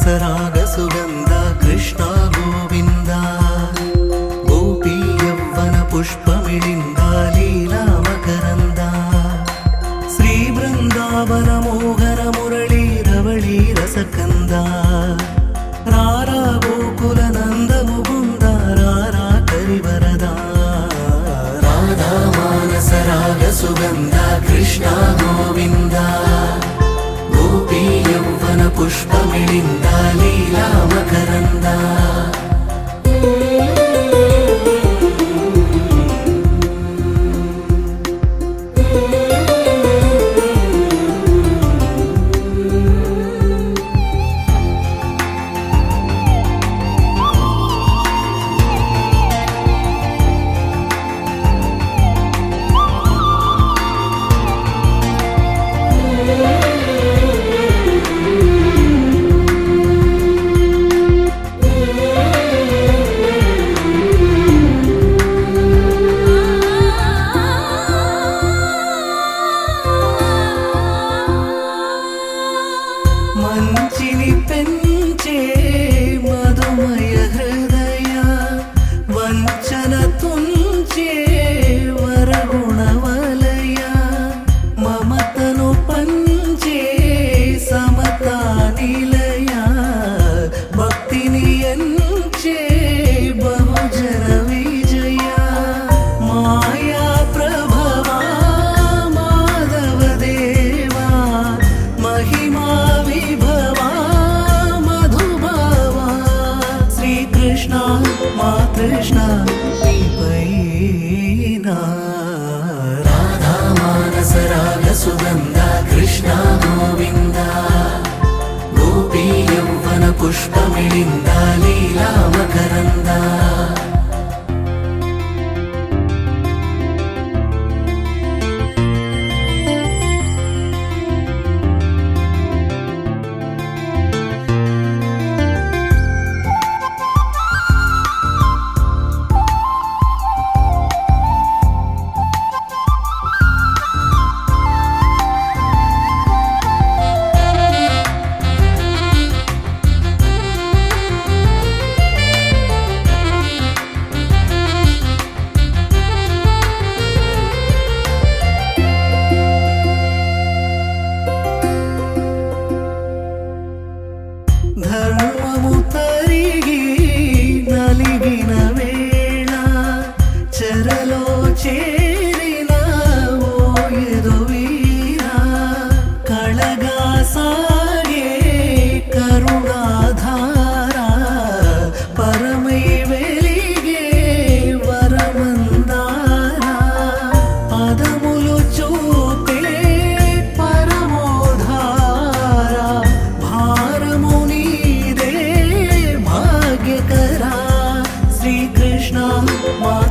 మానసరాగ సుగంధ కృష్ణ గోవింద గోపీ యవ్వన పుష్పమిళింద లీలా మకరంద శ్రీ బృందావన మోహన మురళీ రవళీ రసకంద రారా గోకుల నంద ముకుంద రారా కరివరద రాధా మానసరాగ సుగంధ కృష్ణ గోవింద గోపీ యవ్వన పుష్పమిళింద లీలా మకరంద మంచిని పెంచే మధుమయ హృదయ వంచన తుంచే వరగుణవలయ మమతను పంచే సమతా నిలయ భక్తిని ఎంచే బహుజన విజయ మాయా ప్రభవా మాధవ దేవా మహిమా కృష్ణ రాధా మానసరాగ సుగంధ కృష్ణ గోవింద గోపీ యవ్వన పుష్పమిళింద లీలా మకరంద ధర్మము తరిగి నలిగిన వేళ చెరలో చేరిన ఓయదు వీర కళగా సాగే కరుణాధార పరమై వెలిగే వరమందార పదములు చూపే పరమోధార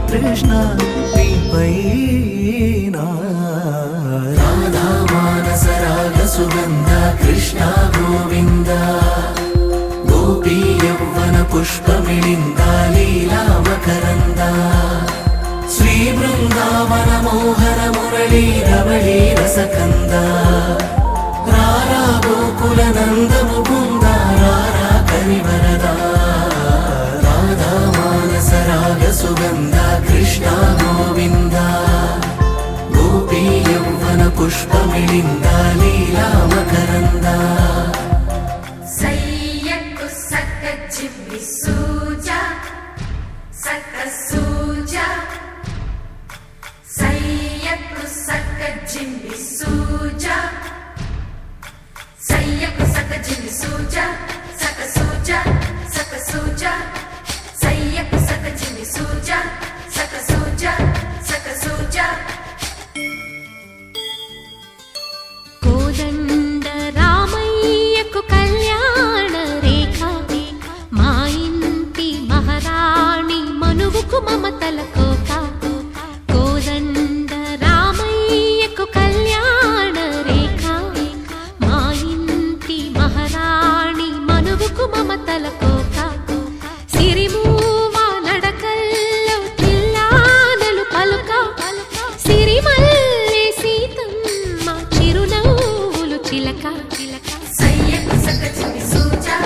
కృష్ణ రాధా మానసరాగ సుగంధ కృష్ణ గోవింద గోపీ యవ్వన పుష్పమిళింద లీలా మకరంద శ్రీ బృందావన మోహన మురళీ రవళీ రసకంద రారా గోకుల నంద ముకుంద రారా కరివరద రాధా మానసరాగ సుగంధ కృష్ణ గోవింద గోపీ యవ్వన పుష్పమిళింద లీలా మకరంద సయ్యకు సక్క చిమ్మి సూజా సక్క సూజా సయ్యకు సక్క చిమ్మి సూజా సయ్యకు సక్క చిమ్మి సూజా సక్క సూజా సక్క సూజా సయ్యకు సక్క చిమ్మి సూజా సక్క సూజా సక్క సూజా కోదండ రామయ్యకు కళ్యాణ రేఖ మా ఇంటి మహారాణి మనువుకు మమతల కోక కోదండ రామయ్యకు కళ్యాణ రేఖ మా ఇంటి మహారాణి మనువుకు మమతల కోక సిరిమూవ నడకల్లో చిల్లానలు పలుక సిరిమల్లె సీతమ్మ చిరునవ్వులు చిలక సయ్యకు సక్క చిమ్మి సూజా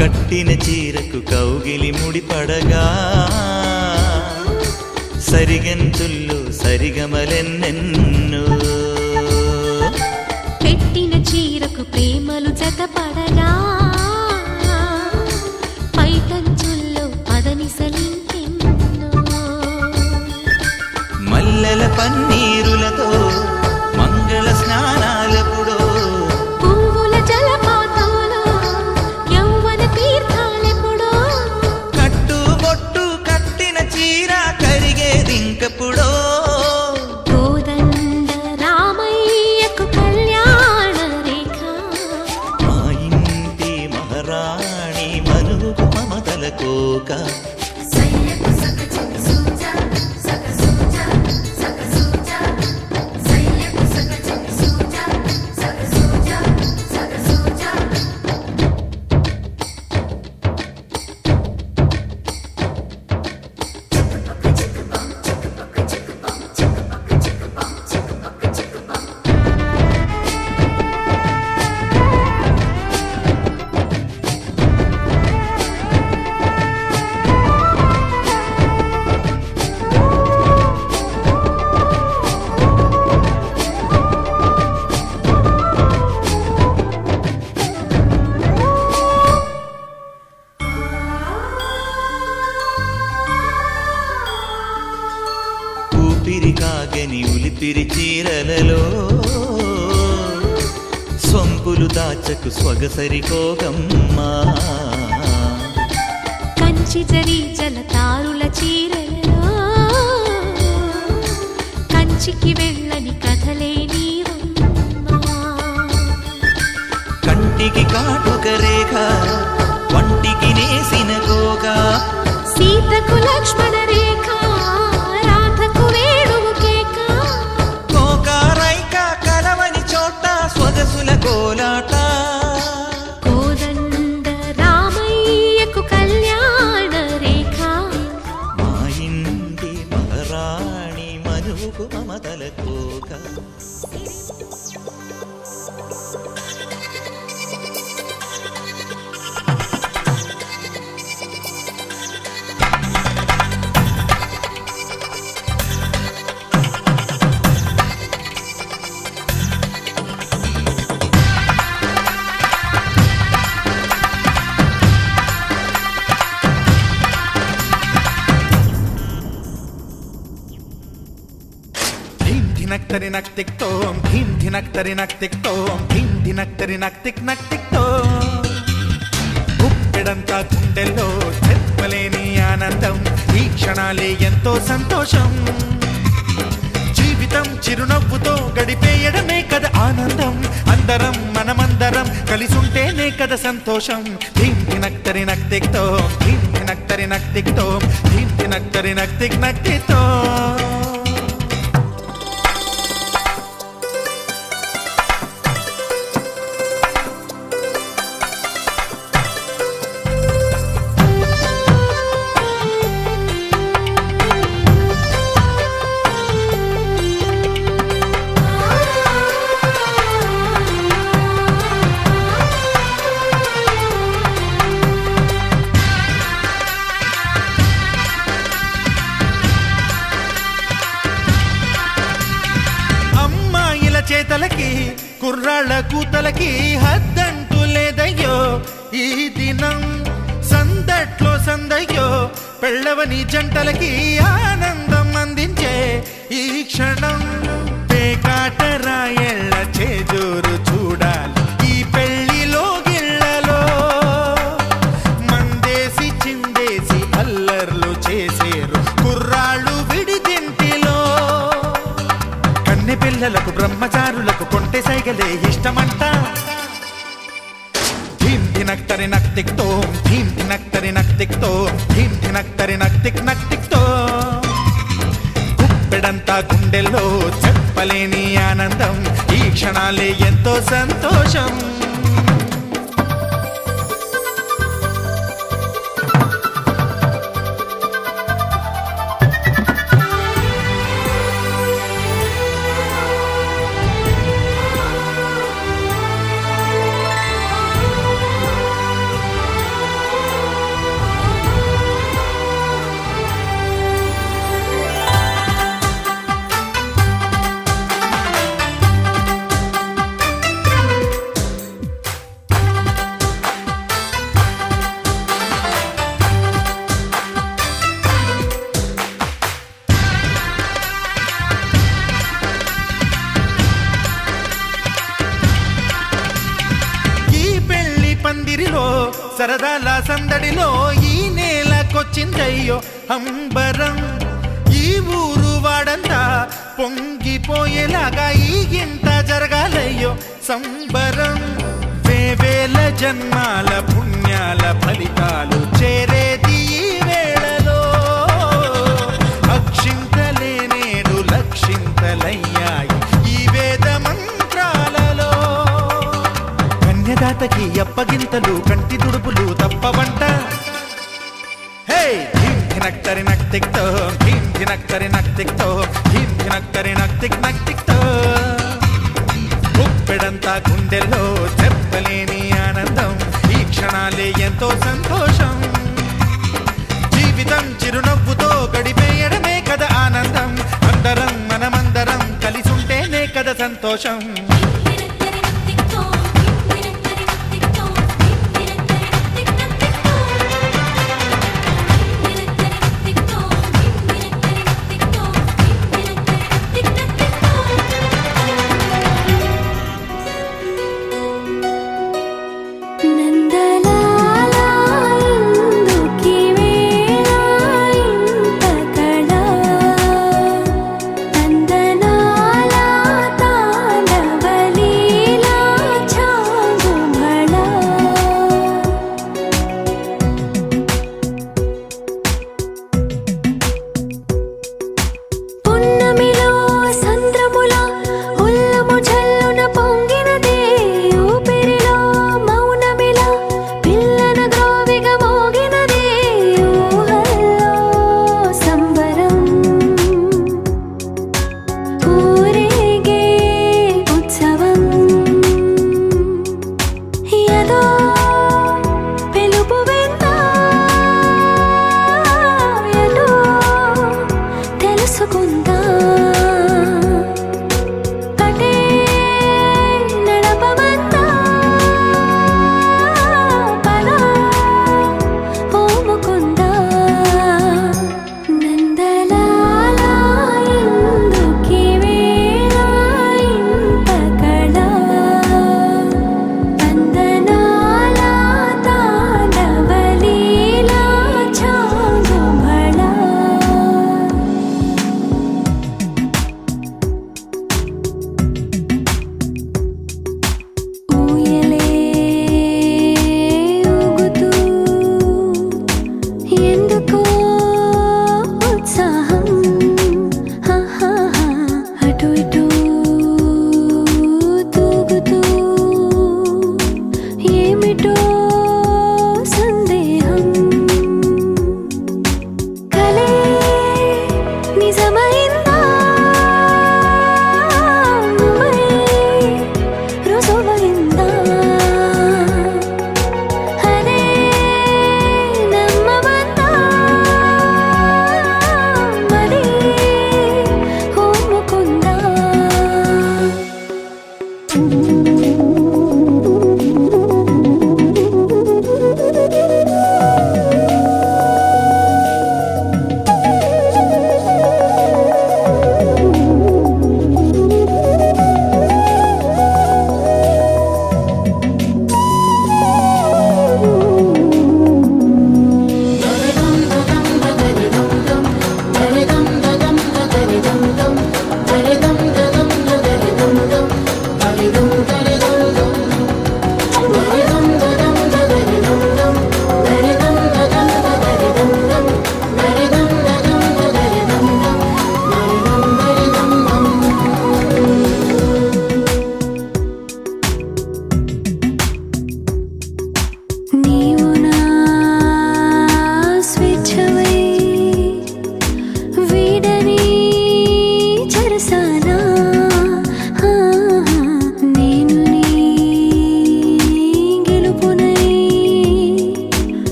కట్టిన చీరకు కౌగిలి ముడిపడగా సరిగంతుల్లో సరిగమలెన్నెన్నో పెట్టిన చీరకు ప్రేమలు జతపడగా పైకంచుల్లో పదనిసలింకెన్నో మల్లెల పన్నీరులతో మంగళ స్నానాలెప్పుడో పువ్వుల జలపాతంలో యౌవన తీర్థాలెప్పుడో కట్టుబొట్టు కట్టిన చీర కరిగేదింకప్పుడో కోదండ రామయ్యకు కళ్యాణ రేఖ మా ఇంటి మహారాణి మనుగు మమతల కోక సయ్యకు సక చిన్ని సూజా సక సూజా సక సూజా సయ్యకు సక చిన్ని సూజా సక సూజా సక సూజా ఊపిరి కాగని ఉలిపిరి చీరలలో సొంపులు దాచకు స్వగసరికోగమ్మా కంచి జరి జలతారుల చీరలలో కంచికి వెళ్ళని కథలే నీవమ్మా కంటికి కాటుక రేఖ వంటికి నేసిన కోగా సీతకు లక్ష్మణ రేఖ రాధకు వేణువు కేక కోకారైక కలవని చోట స్వగసుల కోలాట కోదండ రామయ్యకు కళ్యాణ రేఖ మా ఇంటి మహారాణి మనుగు మమతల కోక ధినక్తరి నక్తిక్ తోం ధీం ధినక్తరి నక్తిక్ తోం ధీం ధినక్తరి నక్తిక్ నక్తిక్ తోం గుప్పెడంతా గుండెల్లో చెప్పలేని ఆనందం ఈ క్షణాలే ఎంతో సంతోషం జీవితం చిరునవ్వుతో గడిపేయడమే కదా ఆనందం అందరం మనమందరం కలిసుంటేనే కదా సంతోషం ధీం ధినక్తరి నక్తిక్ తోం ధీం ధినక్తరి నక్తిక్ తోం ధీం ధినక్తరి నక్తిక్ నక్తిక్ తోం చేతలకి కుర్రాళ్ళ కూతలకి హద్దంటూ లేదయ్యో ఈ దినం సందట్లో సందయ్యో పెళ్ళవని జంటలకి ఆనందం అందించే ఈ క్షణం పేకాటరాయళ్ళ చేజోరు చూడాలి ఈ పెళ్లిలో గిళ్ళలో మందేసి చిందేసి అల్లర్లు చేసేరు కుర్రాళ్ళు విడిదింటిలో కన్నె పిల్లలకు బ్రహ్మచారులకు కొంటె సైగలే ఇష్టమంట ధీం ధినక్తరి నక్తిక్ తోం ధీం ధినక్తరి నక్తిక్ తోం ధీం ధినక్తరి నక్తిక్ నక్తిక్ తోం గుప్పెడంతా గుండెల్లో చెప్పలేని ఆనందం ఈ క్షణాలే ఎంతో సంతోషం సరదాల సందడిలో ఈ నేలకొచ్చిందయ్యో అంబరం ఈ ఊరు వాడంతా పొంగిపోయేలాగా ఈ గింట జరగాలయ్యో సంబరం వేవేల జన్మాల పుణ్యాల ఫలితాలు చేరేది ఈ వేళలో అక్షింతలే నేడు లక్షింతలయ్యాయి ఈ వేద మంత్రాలలో కన్యదాతకి అప్పగింతలు కంటి దుడుపులు తప్పవంట హే ధీమ్ ధినక్తరి నక్తిక్తో ధీమ్ ధినక్తరి నక్తిక్తో ధీమ్ ధినక్తరి నక్తిక్ నక్తిక్తో గుప్పెడంతా గుండెల్లో చెప్పలేని ఆనందం ఈ క్షణాలే ఎంతో సంతోషం జీవితం చిరునవ్వుతో గడిపేయడమే కదా ఆనందం అందరం మనమందరం కలిసుంటేనే కదా సంతోషం నందలాలా ఇందుకి వేళ ఇంత కళ నందనాల తాండవలీల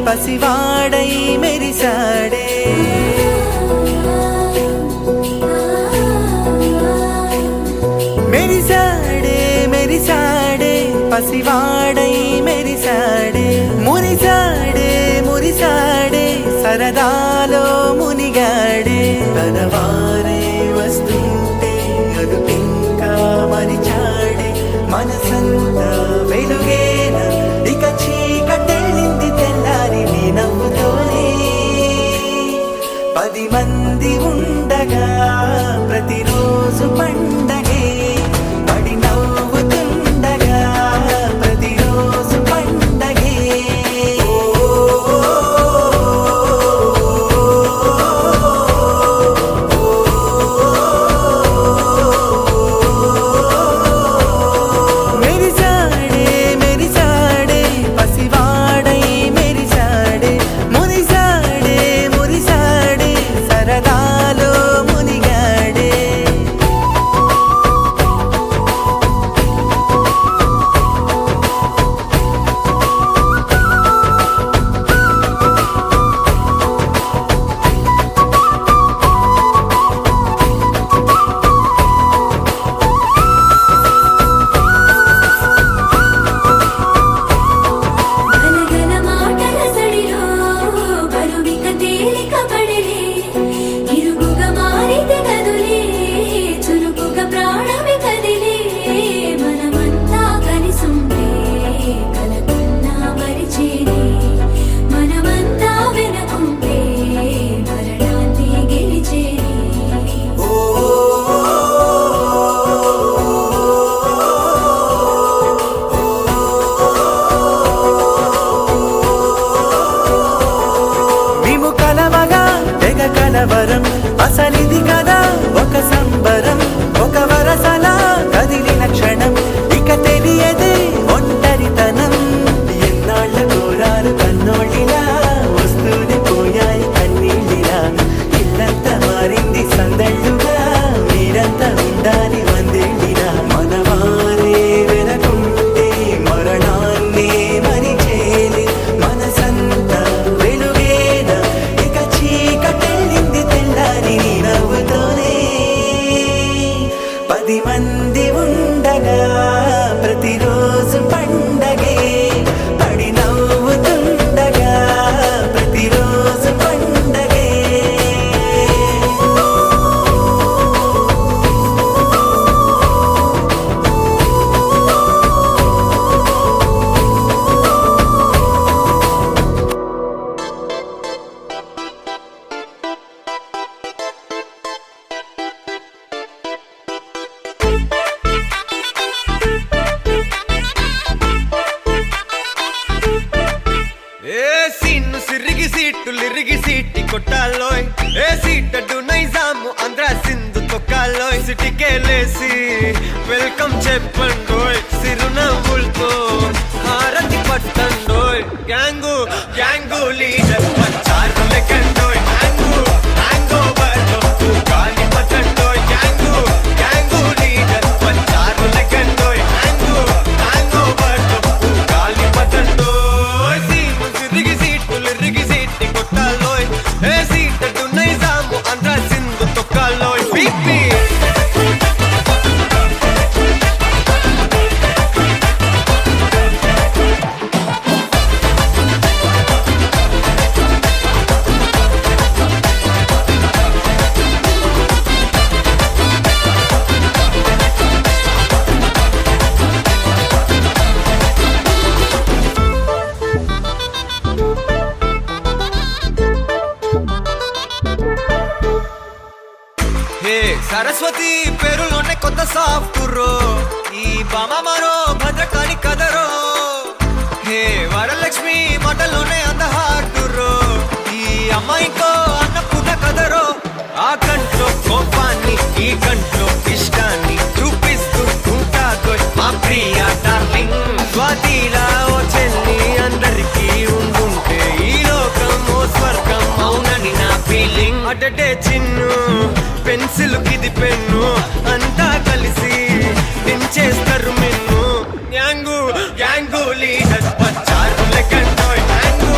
పసివాడై మెరిసాడే మెరిసాడే మెరిసాడే పసివాడై మెరిసాడే మురిసాడే మురిసాడే సరదాలో మునిగాడే తనవారే వస్తుంటే అదుపింకా మరిచాడే మనసంతా వెలుగేన ఇక చీకటెళ్ళింది తెల్లారి నీ నవ్వుతోనే 10 మంది ఉండగా ప్రతిరోజు పండగే పడి నవ్వుతుండగా ప్రతిరోజు పండగే మెరిసాడే మెరిసాడే పసివాడై మెరిసాడే మురిసాడే మురిసాడే సరదాలో మునిగాడే గనగన మాటల సడిలో బరువిక తేలిక పడలే ఇరుగుగా మారితే కదులే చురుకుగా ప్రాణమి కదిలే మనమంతా కలిసుంటే కలకున్నా మరిచేనే మనమంతా వెనకుంటే మరణాన్ని గెలిచేనే మేము కలవగా తెగ కలవరం అసలిది కదా ఒక సంబరం ఒక వరసలా కదిలిన క్షణం ఇక తెలియదే ఒంటరితనం ఎన్నాళ్ళ కోరారు కన్నోళ్ళిలా వస్తూనే పోయాయి కన్నీళ్ళిలా ఇల్లంతా మారింది సందళ్ళుగా మీరంతా ఉండాలి వందేళ్ళిలా మనవారే వెనకుంటే మరణాన్నే మరిచేలే మనసంతా వెలుగేన ఇక చీకటెళ్ళింది తెల్లారి నీ నవ్వుతోనే 10 మంది ఉండగా ప్రతిరోజు పండగే పడి నవ్వుతుండగా ప్రతిరోజు పండగే ఏ సీన్ను సిరిగి సీటులిరిగి సీటి కొట్టాలోయ్ ఏ సీటడు నైజాము ఆంధ్ర సింధు తొక్కాలోయ్ సిటీకేలేసి వెల్కమ్ చెప్పండోయ్ సిరునవ్వులతో హారతి పట్టండోయ్ గ్యాంగు గ్యాంగు లీడర్ పంచారు లెక్కండోయ్ గ్యాంగు గ్యాంగో బర్లో గాలి పట్టండోయ్ గ్యాంగు గ్యాంగు లీడర్ పంచారు లెక్కండోయ్ గ్యాంగు గ్యాంగో బర్లో గాలి పట్టండోయ్ సీము సిరిగి సీటులిరిగి సీటి కొట్టాలోయ్ ఏ సీటడు నైజాము ఆంధ్ర సింధు తొక్కాలోయ్ పీపీ హే సరస్వతి పేరులోనే కొత్త సాఫ్టురో ఈ బామ మరో భద్రకాళి కదరో హే వరలక్ష్మి మాటలోనే అందహాటురో ఈ అమ్మాయికో అన్నపూర్ణ కదరో ఆ కంట్లో కోపాన్ని ఈ కంట్లో ఇష్టాన్ని చూపిస్తూ ఉంటాదో మా ప్రియ డార్లింగ్ స్వాతిలా ఓ చెల్లి అందరికీ ఉండుంటే ఈ లోకం ఓ స్వర్గం అవునని నా ఫీలింగ్ అటటే చిన్ను పెన్సిల్ కిది పెన్ను అంతా కలిసి దించేస్తారు మిన్ను గ్యాంగు గ్యాంగు లీడర్ వచ్చారు లెక్కండోయ్ గ్యాంగు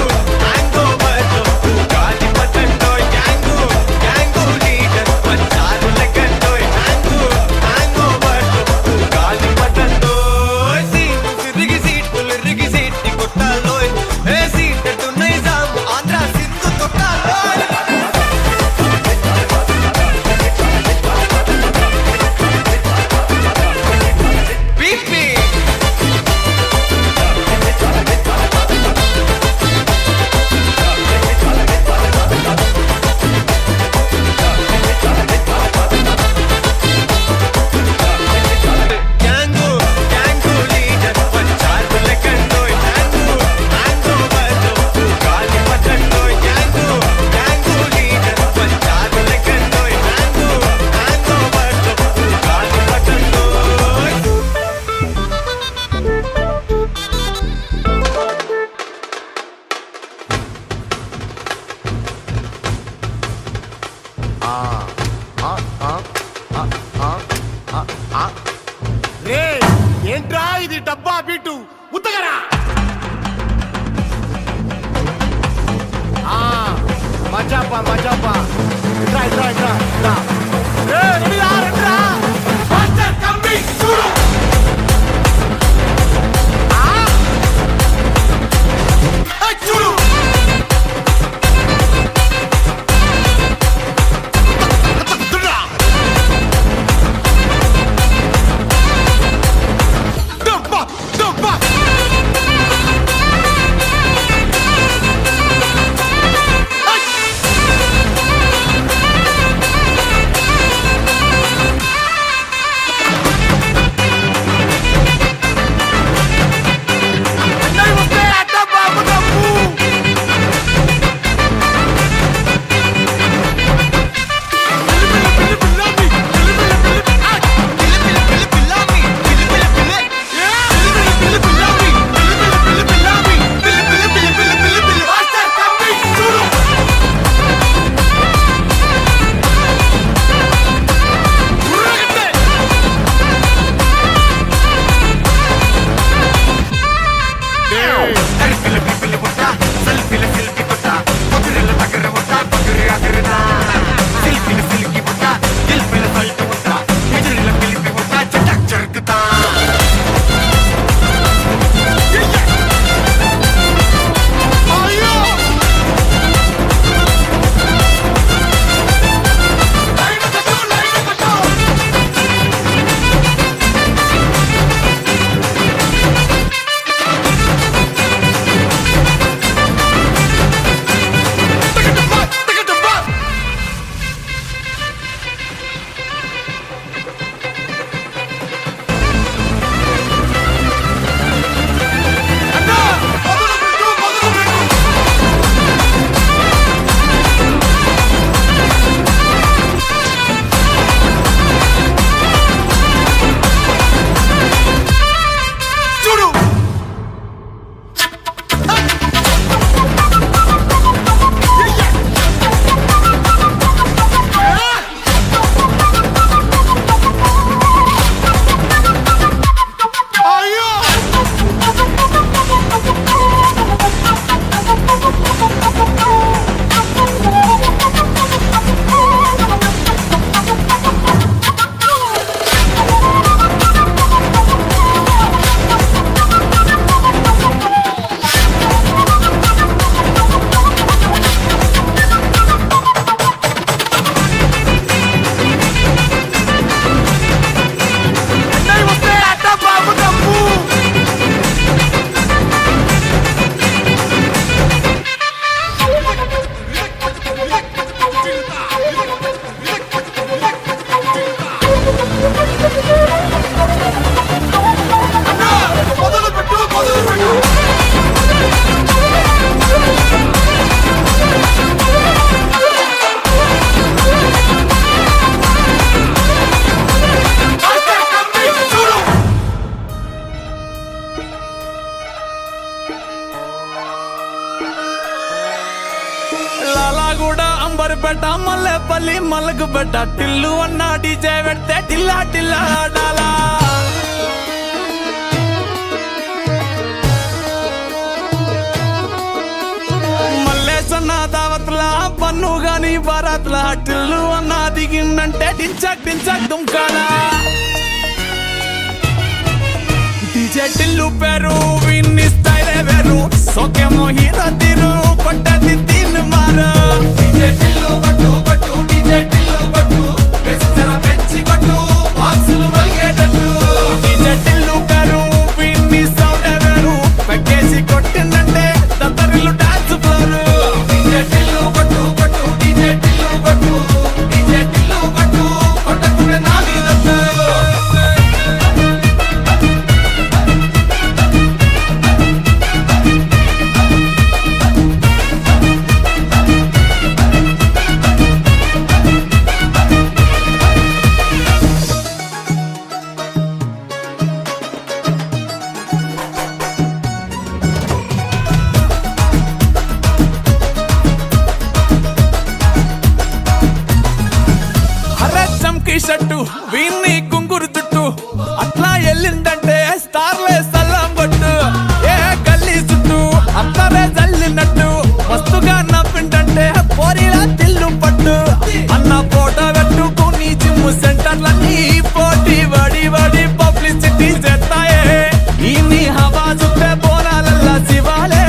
రే ఏంట్రా ఇది డబ్బా బీటు ఉత్తగరా మజాపా మజాపా ఇట్రా ఇట్రా ఇట్రా ఇట్రా రే రెడీరా రెడీరా మాస్టర్ కమింగ్ చూడు చూడు అంబర్పేట మల్లెపల్లి మలకపేట టిల్లు అన్న డీజే పెడితే టిల్లా టిల్లా ఆడాలా మల్లేసన్న దావత్ల పన్ను గాని బారాత్ల టిల్లు అన్న దిగిందంటే టించక్ టించక్ దుంకాలా డీజే టిల్లు పేరు విన్ని స్టైలే వేరు సోకేమో హీరో తీరు కొట్టది తీన్ మారు డీజే టిల్లు కొట్టు కొట్టు డీజే టిల్లు కొట్టు బెస్సర పెంచి కొట్టు బాక్సులు మల్గేటట్టు డీజే టిల్లు పేరు విన్ని సౌండ్ వేరు పెక్కేసి కొట్టిందంటే దత్తరిల్లు డాన్స్ ఫ్లోర్ డీజే టిల్లు కొట్టు కొట్టు డీజే టిల్లు కొట్టు డీజే టిల్లు కొట్టు కొట్టకునే నాది దత్తు షట్టు వీన్ని కుంగురు చుట్టు అట్లా ఎల్లిందంటే స్టార్లే సల్లం కొట్టు ఏ గల్లీ చుట్టూ అత్తరే జల్లినట్టు మస్తుగా నవ్విందంటే పోరిలా తిల్లు పట్టు అన్న ఫోటో పెట్టుకుని జిమ్ సెంటర్లన్నీ పోటీ వడి వడి పబ్లిసిటీ చేస్తాయే ఈ హవా చూస్తే బోనాలల్లా శివాలే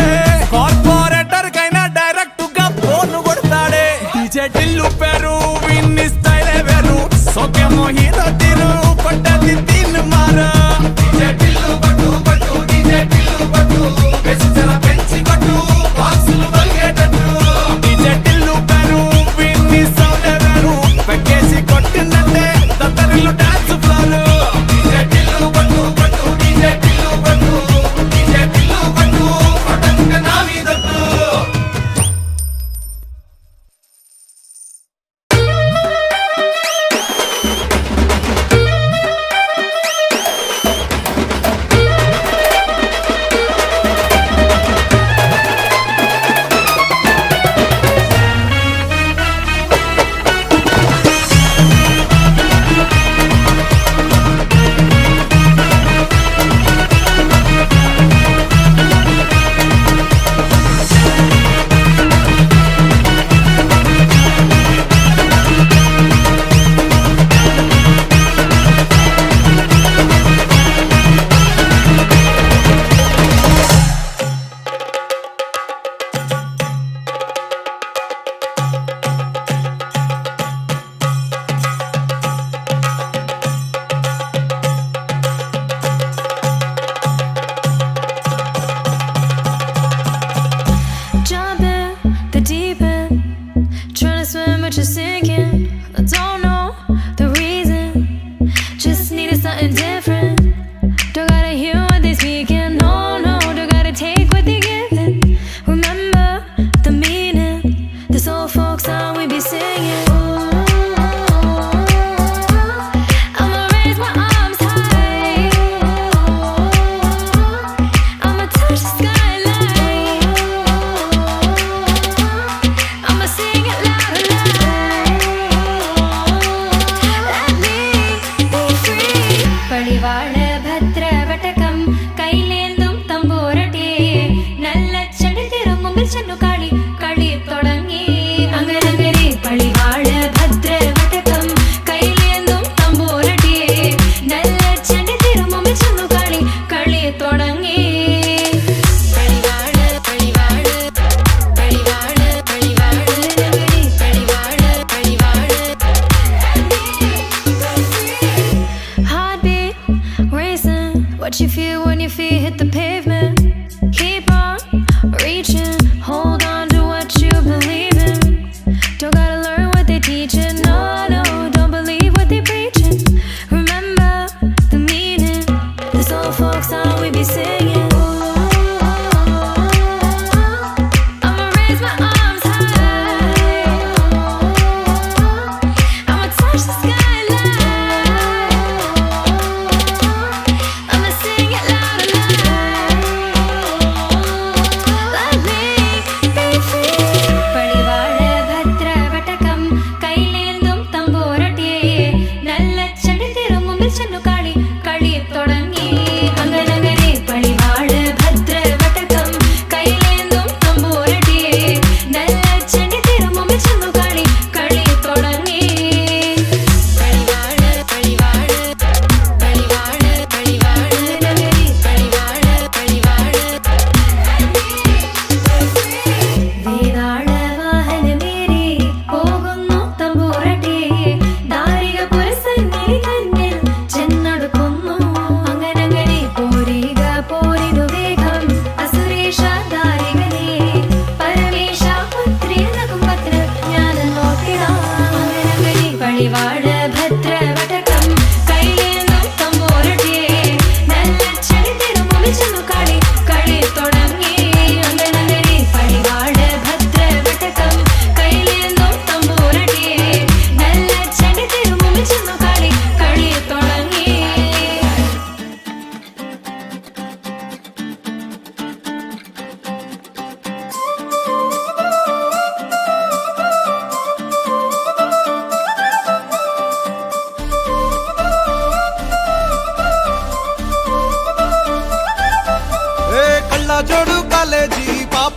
కార్పొరేటర్ కైనా డైరెక్ట్ గా ఫోన్ కొడతాడే డీజే టిల్లు పేరు విన్ని స్టైలే వేరు సోకేమో హీరో తీరు పట్టది తీన్ మారా డీజే టిల్లు పట్టు పట్టు డీజే టిల్లు పట్టు పెంచరా పెంచి పట్టు బాక్సులు వల్గేటట్టు డీజే టిల్లు పేరు విన్ని సౌండ్ వేరు పెక్కేసి కొట్టిందంటే దత్తరిల్లు డాన్స్ ఫ్లోర్ డీజే టిల్లు పట్టు పట్టు డీజే టిల్లు పట్టు డీజే టిల్లు పట్టు పటంగ నా మీదట్టు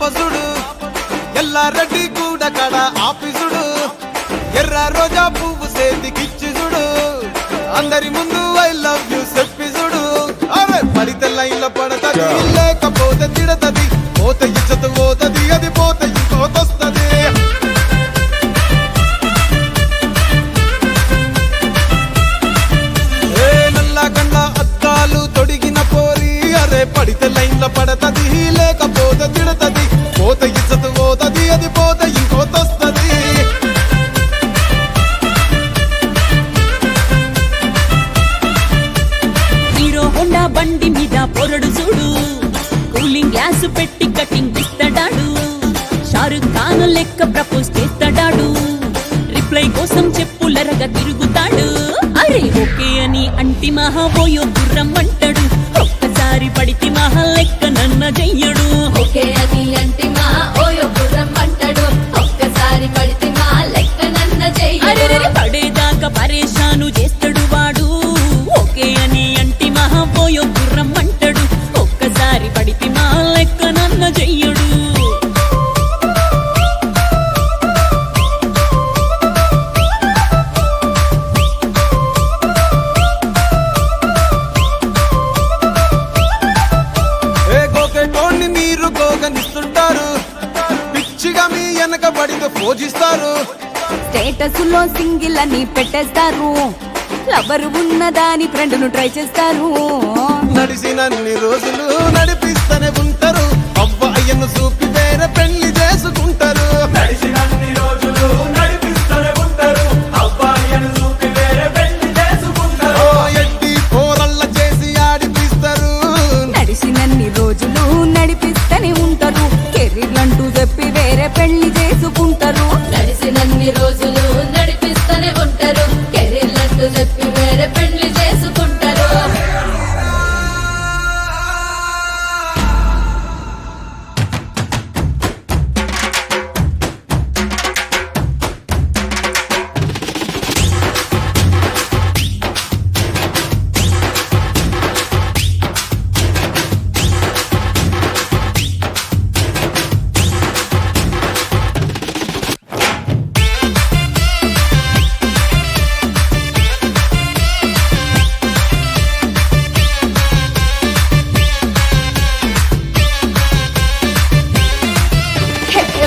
పాపసుడు ఎల్లారెడ్డి కూడా కడ ఆఫీసుడు ఎర్ర రోజా పువ్వు సేతికిచ్చి చూడు అందరి ముందు ఐ లవ్ యూ చెప్పిసుడు అరే పడితే లైన్లో పడతది లేకపోతే తిడతది పోత ఇచ్చత పోతది అది పోత ఇంకోతొస్తది పడితే లైన్లో పడతది లేకపోతే తిడతది పోత ఇచ్చత పోతది అది పోత ఇంకోతొస్తది హీరో హోండా బండి మీద పొరడు చూడు కూలింగ్ గ్లాస్ పెట్టి కటింగ్ ఇస్తాడాడు షారుఖ్ ఖాన్ లెక్క ప్రపోజ్ చేస్తాడాడు రిప్లై కోసం చెప్పులరగా తిరుగుతాడు అరే ఓకే అని అంటి మహాబోయో గుర్రం అంటాడు ఒక్కసారి పడితే మహా లెక్క నన్న చెయ్యడు ఓకే అది అంటే మా ఓయో గుర్రం అంటాడు ఒక్కసారి పడితే మా లెక్క నన్న చెయ్యడు పడేదాకా పరేషాను చేస్తాడు వాడు ఓకే అని అంటి మహాబోయో గుర్రం అంటాడు ఒక్కసారి పడితే మా లెక్క నన్న చెయ్యడు పిచ్చిగా మీ వెనక పడితే పూజిస్తారు స్టేటస్ లో సింగిల్ అని పెట్టేస్తారు లవరు ఉన్నదాని ఫ్రెండ్ ను ట్రై చేస్తారు నడిసినన్ని రోజులు నడిపిస్తూనే ఉంటారు అవ్వ అయ్యను చూపి వేరే పెళ్లి చేసుకుంటారు నడిచినన్ని రోజులు నడిపిస్తూనే ఉంటారు అబ్బాయిని చూపి వేరే పెళ్లి చేసుకుంటారు ఎట్టి పోరల్ల చేసి ఆడిపిస్తారు నడిచినన్ని రోజులు నడిపిస్తూనే ఉంటారు కెరీర్ అంటూ చెప్పి వేరే పెళ్లి చేసుకుంటారు నడిచినన్ని రోజులు నడిపిస్తూనే ఉంటారు కెరీర్లంటూ చెప్పి వేరే పెళ్లి చేసుకుంటారు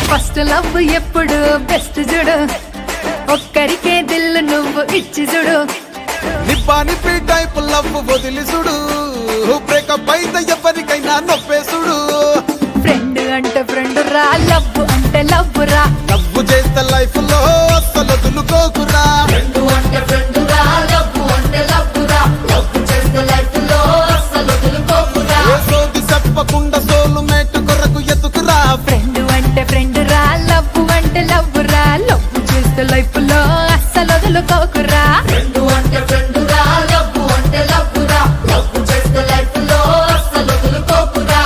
ఫస్ట్ లవ్ ఎప్పుడు బెస్ట్ చూడు ఒక్కరికే దిల్లు నువ్వు ఇచ్చి చూడు నిబ్బా నిప్పి టైప్ లవ్ వదిలిసుడు బ్రేకప్ అయితే ఎవరికైనా నొప్పేసుడు ఫ్రెండ్ అంటే ఫ్రెండ్ రా లవ్ అంటే లవ్ రా లవ్ చేస్తే లైఫ్ లో అస్సలు వదులుకోకురా ఫ్రెండ్ అంటే ఫ్రెండ్ రా లవ్ అంటే లవ్ రా లవ్ చేస్తే లైఫ్ లో అస్సలు వదులుకోకురా సోది చెప్పకుండా సోలు మేటు కొరకు ఎతుకురా ఫ్రెండ్ అంటే ఫ్రెండ్ రా లవ్ అంటే లవ్ రా లవ్ చేస్తే లైఫ్ లో అస్సలు వదులుకోకురా ఫ్రెండ్ అంటే ఫ్రెండ్ రా లవ్ అంటే లవ్ రా లవ్ చేస్తే లైఫ్ లో అస్సలు వదులుకోకురా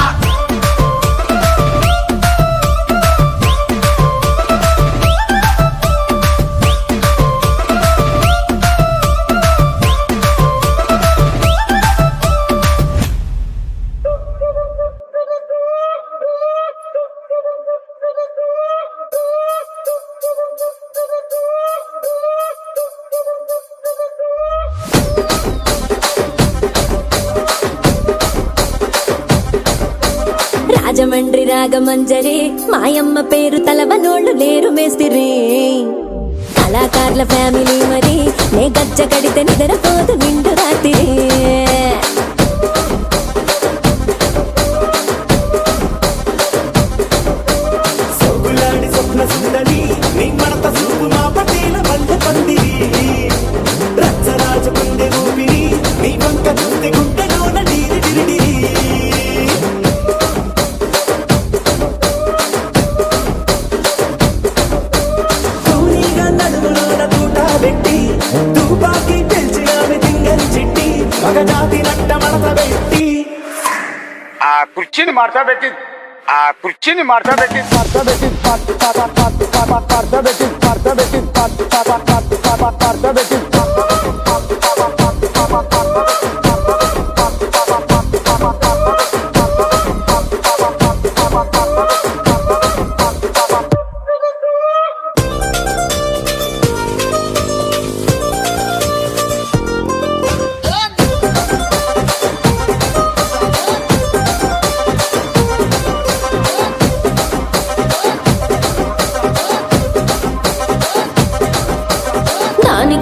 రాజమండ్రి రాగమంజరి మాయమ్మ పేరు తలవనోళ్ళు లేరు మేస్తిరి కళాకారుల ఫ్యామిలీ మరి నే గజ్జ కడితే నిద్రపోదు నిండు రాత్రి సొగులాడి స్వప్న సుందరి నీ మడత చూపు మా పటేల మల్లె పందిరి రచ్చరాజ గుండె ఊపిరి నీ వంక గుండె గుండెలోన డీరి డిరిడిరి కూలీగా నడుములోన తూట పెట్టి తుపాకి పెంచి ఆమె తింగని చిట్టి మగజాతి నట్ట మడత పెట్టి ఆ కుర్చీని మార్చబెట్టి ఆ కుర్చీని మార్చబెట్టి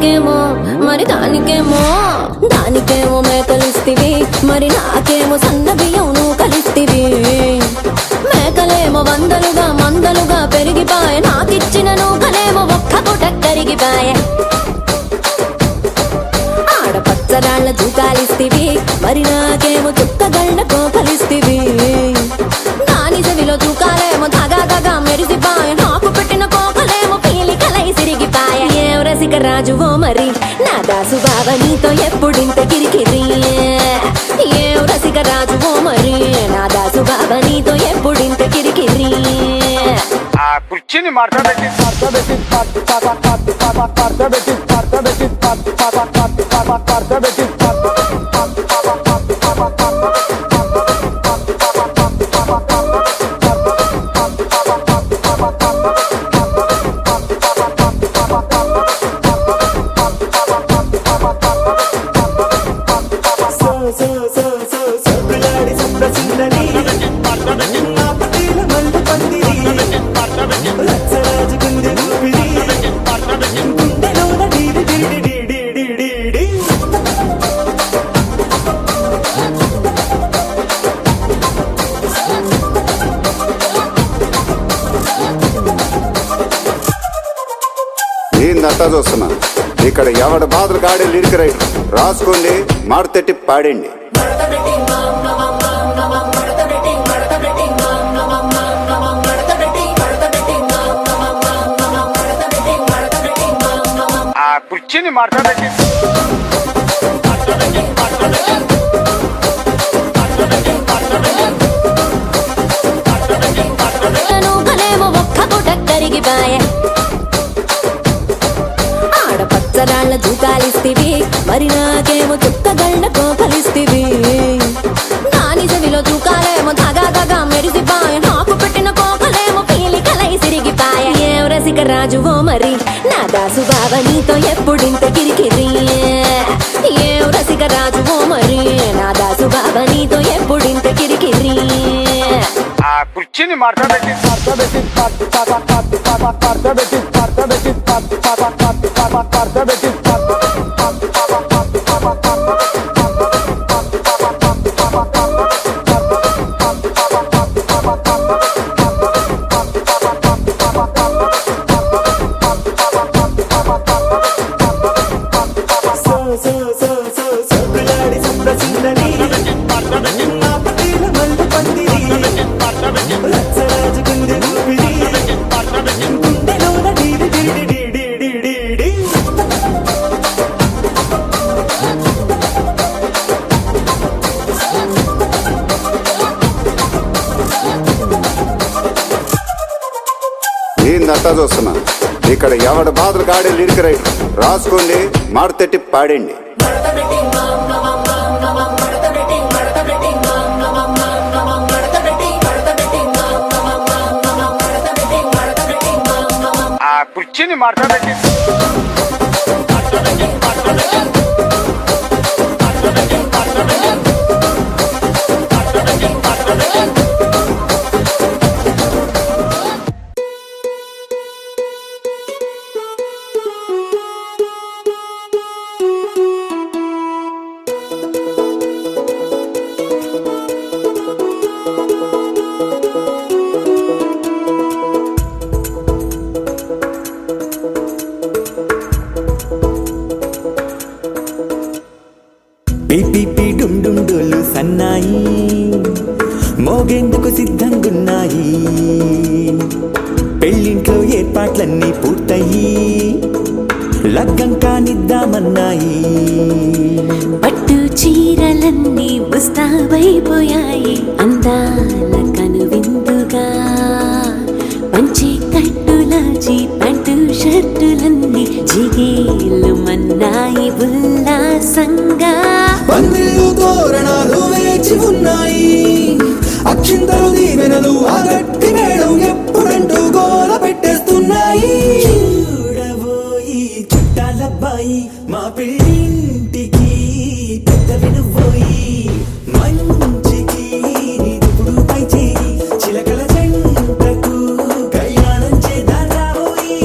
దానికేమో మరి దానికేమో మేకలిస్తివి మరి నాకేమో సన్న బియ్యం నువ్వు కలిస్తివి మేకలేమో మందలుగా పెరిగిపాయ నాకిచ్చిన నూకలేమో ఒక్క పూట కరిగిపాయ ఆడపచ్చరాళ్ళ తూకాలిస్తివి మరి నాకేమో చుక్కగళ్ళ కోకలిస్తివి దాని చెవిలో తూకాలేమో తగా మెరిసిపాయ నాకు పెట్టిన కోకలేమో పీలికలై సిరిగిపాయ ఏం రసిక రాజువో మరి నా దాసు బావ నీతో ఎప్పుడింత కిరికిరి ఏం రసిక రాజువో మరి నా దాసు బావ నీతో ఎప్పుడింత కిరికిరి ఆ కుర్చీని మార్చబెట్టి సొగ్గులాడి సుప్రసిందని నా పటేల మంట పందిరి రచ్చరాజు గుండె ఊపిరి గుండెలోన డీడి డీడి డీడి డీడి డీ. ఏందంతా చూస్తున్నా ఇక్కడ ఎవడ బాధలు కాడే లిరిక్ రైటర్ రాసుకోండి మాడతెట్టి పాడండి ఆ కుర్చీని మార్చబెట్టి నూకలేమో ఒక్క పూట కరిగిపాయ ఆడపచ్చరాళ్ళ తూకాలిస్తివి మరి నాకేమో చుక్కగళ్ళ కోకలిస్తివి దాని చెవిలో తూకాలేమో తగా మెరిసిపాయ నాకు పెట్టిన కోకలేమో పీలికలై సిరిగిపాయ ఏం రసిక రాజువో మరి నా దాసు బావ నీతో ఎప్పుడింత కిరికిరి ఏం రసిక రాజువో మరి నా దాసు బావ నీతో ఎప్పుడింత కిరికిరి ఆ కుర్చీని మార్చబెట్టి సొగ్గులాడి సుప్రసిందని నా పటేల మంట పందిరి రచ్చరాజు గుండె ఊపిరి గుండెలోన డీడి డీడి డీడి డీడి డీ. ఏందంతా చూస్తున్నా ఇక్కడ ఎవడ బాధలు కాడే లిరిక్ రైటర్ రాసుకోండి మాడతెట్టి పాడండి ఆ కుర్చీని మార్చబెట్టి పిపి డుండుండులు సన్నాయి మోగేందుకు సిద్ధంగున్నాయి పెళ్ళింట్లో ఏర్పాట్లన్నీ పూర్తయి లగ్గం కానిద్దామన్నాయి పట్టు చీరలన్నీ ముస్తాబైపోయాయి అందాల కనువిందుగా పంచి కట్టులాచి ప్యాంటు షర్టులన్నీ జిగేలు మన్నాయి ఉల్లాసంగా పందిళ్ళు తోరణాలు వేచి ఉన్నాయి అక్షింతలు దీవెనలు ఆ గట్టి మేడం ఎప్పుడంటూ గోల పెట్టేస్తున్నాయి చూడబోయి చుట్టాలబ్బాయి మా పెళ్ళింటికి పెద్ద వినుబోయి మంచికి నిదుపుడు పై చేయి చిలకల జంటకు కళ్యాణం చేద్దాం రాబోయి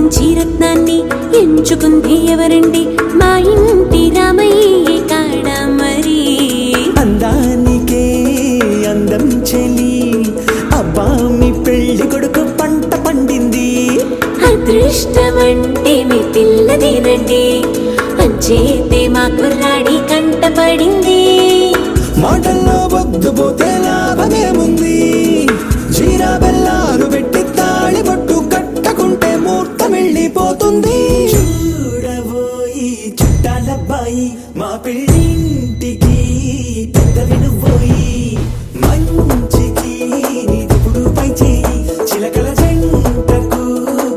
మంచి రత్నాన్ని ఎంచుకుంది ఎవరండి? మా ఇంటి రామయ్య కాడ మరి. అందానికే అందం చెలి, అబ్బా మీ పెళ్లి కొడుకు పంట పండింది. అదృష్టమంటే మీ పిల్లదేనండి, అంచేతే మా కుర్రాడి కంటపడింది. మాటల్లో వద్దుపోతే లాభమేముంది? జీరా బెల్లాలు పెట్టి తాళి బొట్టు కట్టకుంటే ముహూర్తం వెళ్ళిపోతుంది. చూడబోయి చుట్టాలబ్బాయి, మా పెళ్ళింటికి పెద్దవి నువ్వోయి. మంచికి నీ దుపుడు పై చేయి, చిలకల జంటకు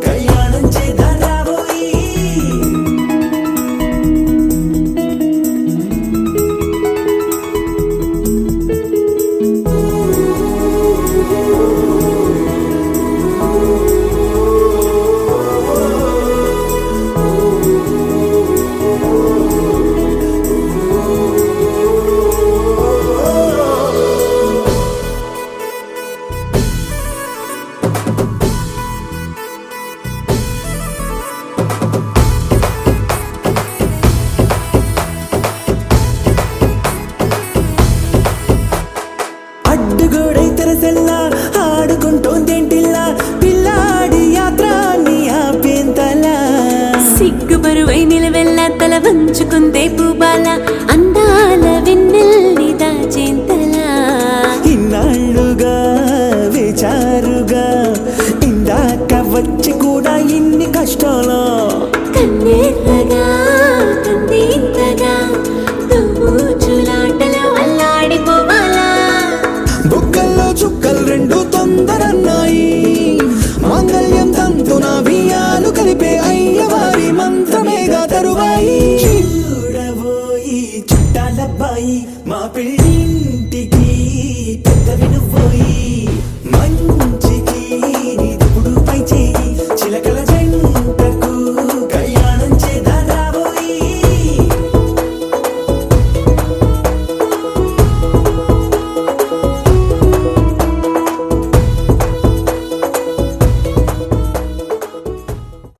కళ్యాణం చేద్దాం రాబోయి. అడ్డుగోడై తెరసెల్లా ఆడుకుంటోందేంటిల్లా, పిల్లాడి యాత్ర నీ ఆపేంతలా. సిగ్గు బరువై నిలవెల్లా తల వంచుకుందే పూబాల, అందాల వెన్నెల్ని దాచేంతలా. ఇన్నాళ్ళుగా వేచారుగా, ఇందాక వచ్చి కూడా ఇన్ని కష్టాలా. కన్నెర్రగా కందింతగా దుమ్ముచులాటలో అల్లాడిపోవాలా. బుగ్గల్లో చుక్కలు రెండు తొందరన్నాయి, మాంగళ్యం తంతున బియ్యాలు కలిపే అయ్యవారి మంత్రమేగా తరువాయి. చూడబోయి చుట్టాలబ్బాయి, మా పెళ్ళింటికి పెద్దవి నువ్వోయి. మంచి